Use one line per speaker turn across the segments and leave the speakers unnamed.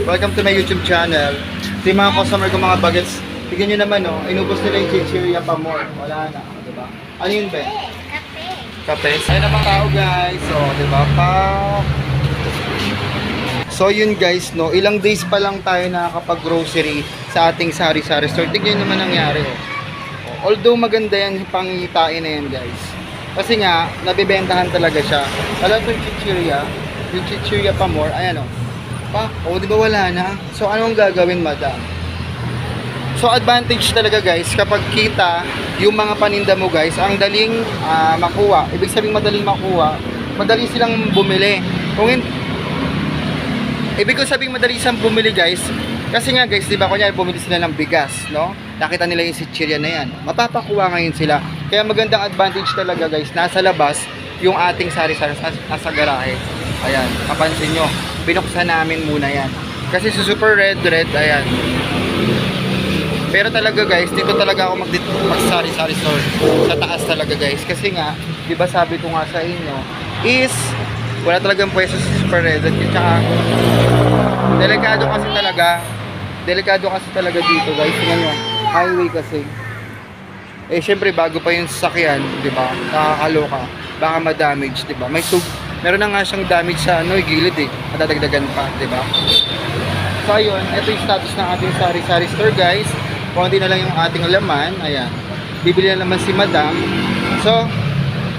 Welcome to my YouTube channel. Ito yung mga customer ko, mga bagets. Tignan nyo naman, oh, inubos nila yung chichirya pa more. Wala na, diba? Ano yun, Ben? Kape. Ayun naman tao, guys. So, diba? So, yun guys, no, ilang days pa lang tayo nakakapag-grocery sa ating sari-sari store. Tignan nyo naman nangyari, oh. Although maganda yan, pangitain na yan, guys. Kasi nga, nabibentahan talaga siya. Alam mo yung chichirya pa more, ayan, oh. Di ba wala na? So, anong gagawin, madam? So, advantage talaga, guys, kapag kita yung mga paninda mo, guys, ang daling makuha. Ibig sabihin madaling makuha, madali silang bumili. Ibig ko sabihin madali silang bumili, guys, kasi nga, guys, di ba, kunyari, bumili sila ng bigas, no? Nakita nila yung chichirya na yan. Mapapakuha ngayon sila. Kaya magandang advantage talaga, guys, nasa labas yung ating sari-sari, nasa garahe. Ayan, kapansin nyo, binuksan namin muna yan. Kasi sa super red, ayan. Pero talaga, guys, dito talaga ako mag-sari-sari store. Sa taas talaga, guys. Kasi nga, di ba sabi ko nga sa inyo, is, wala talagang pwesto sa super red. At saka, delikado kasi talaga dito, guys. Tingnan nyo, highway kasi. Eh, syempre, bago pa yung sasakyan, di ba? Nakakaloka. Baka ma-damage, di ba? Meron na nga siyang damage sa gilid eh. Matadagdagan pa, di ba? So, ayun, ito yung status ng ating sari-sari store, guys. Konti na lang yung ating laman. Ayan. Bibili na naman si madam. So,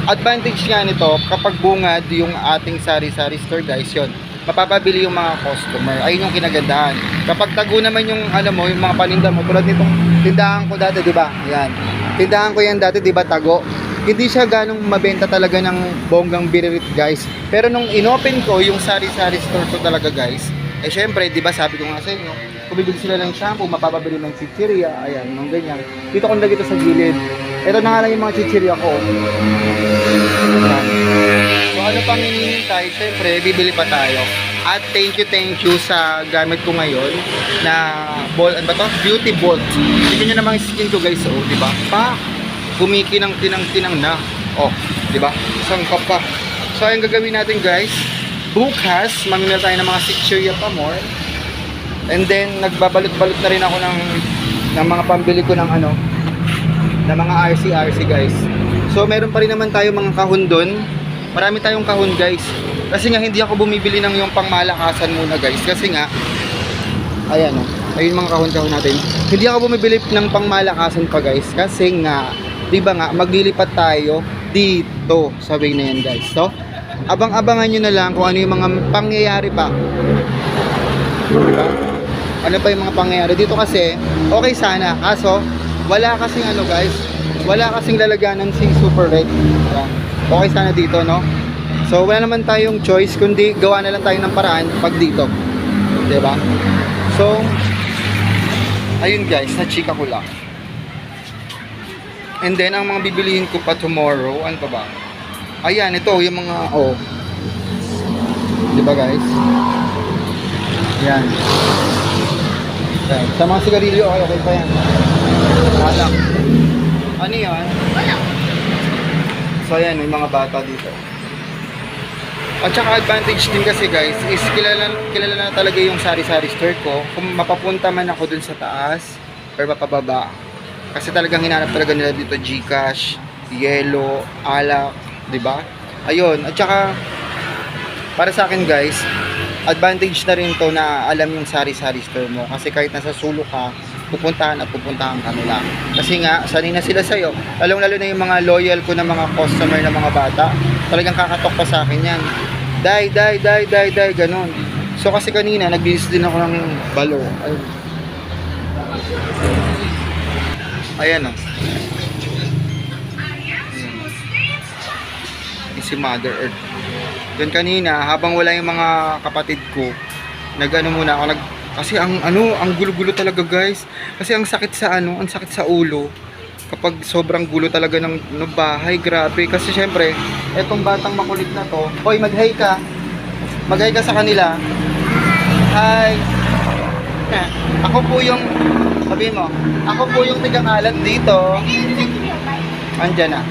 advantage nga nito, kapag bungad yung ating sari-sari store, guys, yun. Mapapabili yung mga customer. Ayun yung kinagandahan. Kapag tago naman yung, yung mga paninda mo, tulad nitong tindahan ko dati, di ba? Ayan. Tindahan ko yan dati, di ba, tago? Hindi siya ganong mabenta talaga ng bonggang biririt, guys. Pero nung inopen ko yung sari-sari store ko talaga, guys, eh syempre, di ba sabi ko nga sa inyo, kung bibili sila ng shampoo, mapapabili ng chichirya, ayan, ng ganyan. Dito ko nilagay ito sa gilid. Ito na nga lang yung mga chichirya ko. So ano pang hinihintay? Syempre, bibili pa tayo. At thank you sa gamit ko ngayon na beauty bolt. Tignan nyo naman yung skin ko, guys, oh, di ba? Kumikinang tinang na. Oh, di ba? Isang cup pa. So, ayun gagawin natin, guys. Bukas, mamimili tayo ng mga chichirya pa more. And then, nagbabalot-balot na rin ako ng mga pambili ko ng ng mga RC, guys. So, meron pa rin naman tayo mga kahon doon. Marami tayong kahon, guys. Kasi nga, hindi ako bumibili ng yung pangmalakasan muna, guys. Kasi nga, ayan o. Ayun mga kahon-kahon natin. Hindi ako bumibili ng pangmalakasan pa, guys. Kasi nga, diba nga, maglilipat tayo dito sa way na yan, guys. So, abang-abangan nyo na lang kung ano yung mga pangyayari pa. Diba? Ano pa yung mga pangyayari dito kasi, okay sana. Kaso, wala kasing guys, wala kasing lalaganan si Super Red. Diba? Okay sana dito, no? So, wala naman tayong choice, kundi gawa na lang tayo ng paraan pag dito. Diba? So, ayun guys, na-chika ko lang. And then, ang mga bibilihin ko pa tomorrow, ano pa ba? Ayan, ito, yung mga, diba guys? Ayan. Ayan. Sa mga sigarilyo, okay pa yan. Alak. Ano yan? So, ayan, may mga bata dito. At saka advantage din kasi guys, is kilala na talaga yung sari-sari store ko. Kung mapapunta man ako dun sa taas, or mapababa. Kasi talagang hinanap talaga nila dito GCash, yelo, alak, 'di ba? Ayun, at saka para sa akin guys, advantage na rin 'to na alam yung sari-sari store mo kasi kahit nasa sulok ka, pupuntahan ka nila. Kasi nga sanay na sila sa iyo. Lalo na yung mga loyal ko na mga customer na mga bata, talagang kakatok pa sa akin 'yan. Die, ganun. So kasi kanina nag-visit din ako ng balo. Ayan o. Si Mother Earth. Doon kanina, habang wala yung mga kapatid ko, muna ako, kasi ang gulo-gulo talaga guys. Kasi ang sakit sa ulo. Kapag sobrang gulo talaga ng bahay, grabe. Kasi syempre, etong batang makulit na to, hoy, mag-hi ka. Mag-hi ka sa kanila. Hi. Ako po yung, sabihin mo, ako po yung tigakalat dito. Andyan na.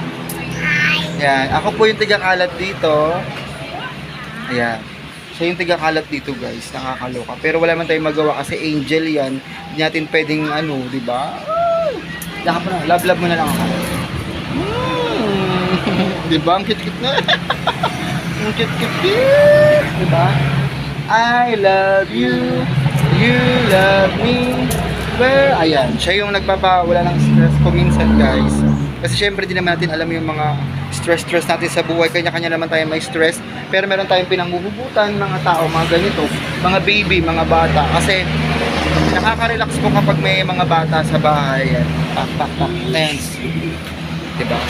Yan, ako po yung tigakalat dito. Ayan. Siya yung tigakalat dito guys, nakakaloka. Pero wala man tayong magawa kasi angel yan. Hindi natin pwedeng ano, di ba? Yakap na, love mo na lang ako. Di ba? Ang cute-cute na. Ang cute-cute. Di ba? I love you, you love me. Where? Ayan, siya yung nagpapawala ng stress ko minsan guys. Kasi syempre di naman natin alam yung mga stress natin sa buhay. Kanya-kanya naman tayo may stress. Pero meron tayong pinanghuhugutan, mga tao, mga ganito. Mga baby, mga bata. Kasi nakaka-relax po kapag may mga bata sa bahay. Yan. Pak. Dance. Diba?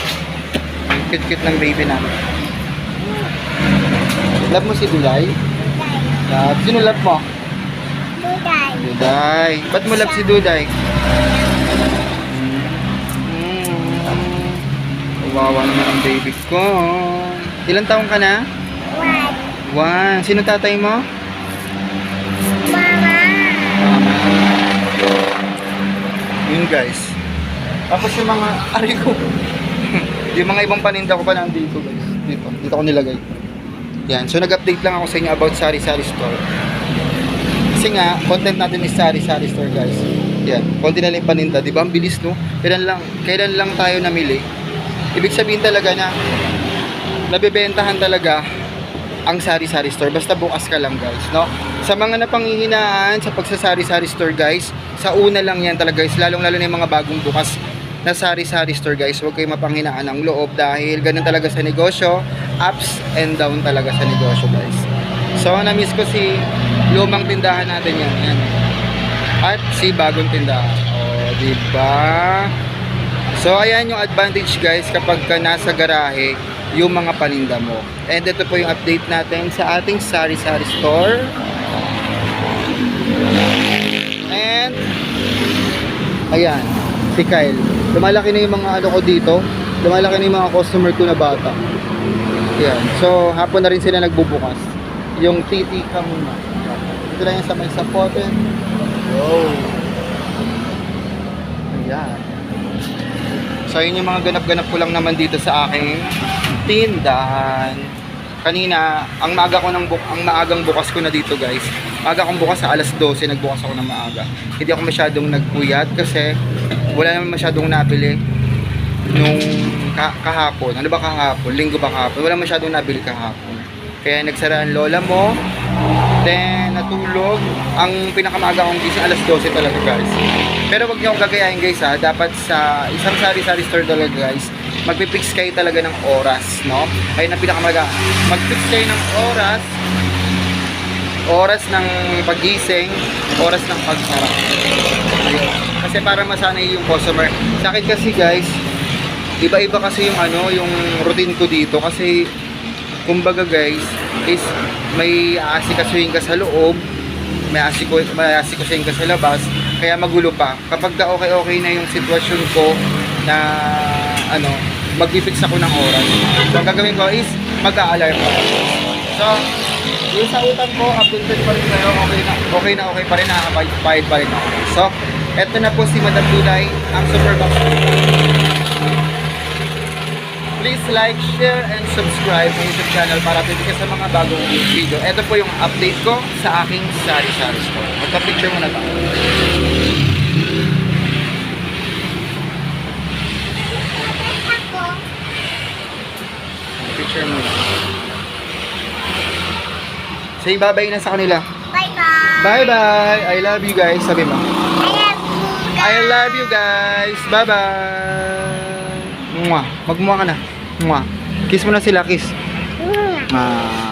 Yung cute-cute ng baby namin. Love mo si Dulay? Love. Sino love mo? Duday. Ba't mo love si Duday? Wawa naman ang baby ko. Ilang taong ka na? 1. Sino tatay mo?
Mama.
Yun guys. Tapos yung mga ari ko. Yung mga ibang paninda ko pa nandito guys. Dito ko nilagay. Yan. So nag-update lang ako sa inyo about Sari Sari Store. Kasi nga, content natin is Sari Sari Store guys. Yan. Konti na lang yung paninda. Diba? Ang bilis no? Kailan lang tayo namili? Ibig sabihin talaga na nabebentahan talaga ang Sari Sari Store. Basta bukas ka lang guys, no? Sa mga napanghihinaan sa pagsasari Sari Store guys, sa una lang yan talaga guys, lalong-lalo na yung mga bagong bukas na Sari Sari Store guys. Huwag kayo mapanghinaan ng loob dahil ganun talaga sa negosyo, ups and down talaga sa negosyo guys. So na-miss ko si lumang tindahan natin yan. At si bagong tindahan. O, diba? So ayan yung advantage guys kapag ka nasa garahe yung mga paninda mo. And ito po yung update natin sa ating Sari Sari Store. And ayan, si Kyle. Lumalaki na yung mga ano ko dito. Lumalaki na yung mga customer ko na bata. Ayan. So hapon na rin sila nagbubukas. Yung titi ka muna. Ito lang yung sa may sapote. Wow. Ayan. So yun yung mga ganap-ganap ko lang naman dito sa aking tindahan. Kanina, ang maagang bukas ko na dito guys. Maaga kong bukas sa alas 12, nagbukas ako ng maaga. Hindi ako masyadong nagpuyat kasi wala naman masyadong nabili nung kahapon. Ano ba kahapon? Linggo ba kahapon? Wala masyadong nabili kahapon. Kaya nagsara ang lola mo. Then natulog. Ang pinakamaaga kong gising alas 12 talaga guys. Pero wag niyo akong gagayahin guys ha. Dapat sa isang sari-sari store talaga guys, magpipix kayo talaga ng oras, no? Kaya na pinakamaga. Magpix kayo ng oras ng pagising, oras ng pagsara. Ayun. Kasi para masanay yung customer. Sa akin kasi guys, iba-iba kasi yung yung routine ko dito kasi kumbaga guys, is may aasikasuhin ka sa loob, may aasikasuhin ka sa labas, kaya magulo pa. Kapag okay na yung sitwasyon ko na mag-fix ako ng oras. So ang gagawin ko is mag-a-alarm ako. So, yung sa utang ko, updated pa rin kayo, okay pa rin, nakakapahid pa rin ako. So, eto na po si Madam Dulay, ang Superbox. Please like, share, and subscribe sa YouTube channel para update ka sa mga bagong video. Ito po yung update ko sa aking Sari Sari Store. Magka-picture mo na ba? Picture mo na. Say bye-bye na sa kanila.
Bye-bye.
Bye-bye. I love you guys. Sabi mo.
I
I
love you guys.
love you guys. Bye-bye. Mwah. Magmumha ka na. Mwah. Kiss mo na sila. Kiss. Ah.